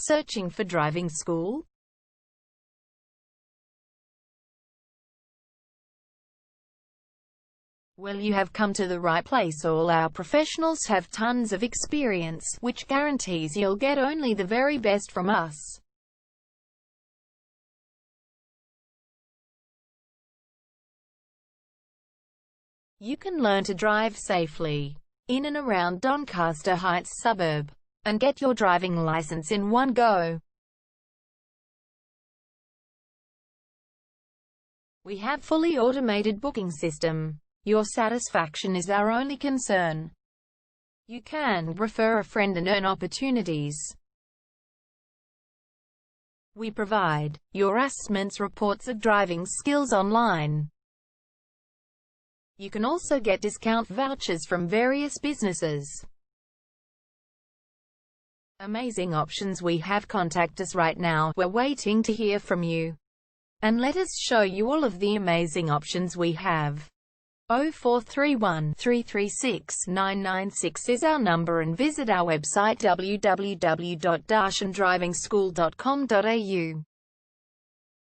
Searching for driving school? Well, you have come to the right place. All our professionals have tons of experience, which guarantees you'll get only the very best from us. You can learn to drive safely in and around Doncaster Heights suburb, and get your driving license in one go. We have fully automated booking system. Your satisfaction is our only concern. You can refer a friend and earn opportunities. We provide your assessments reports of driving skills online. You can also get discount vouchers from various businesses. Amazing options we have. Contact us right now. We're waiting to hear from you. And let us show you all of the amazing options we have. 0431 336 996 is our number, and visit our website www.darshandrivingschool.com.au.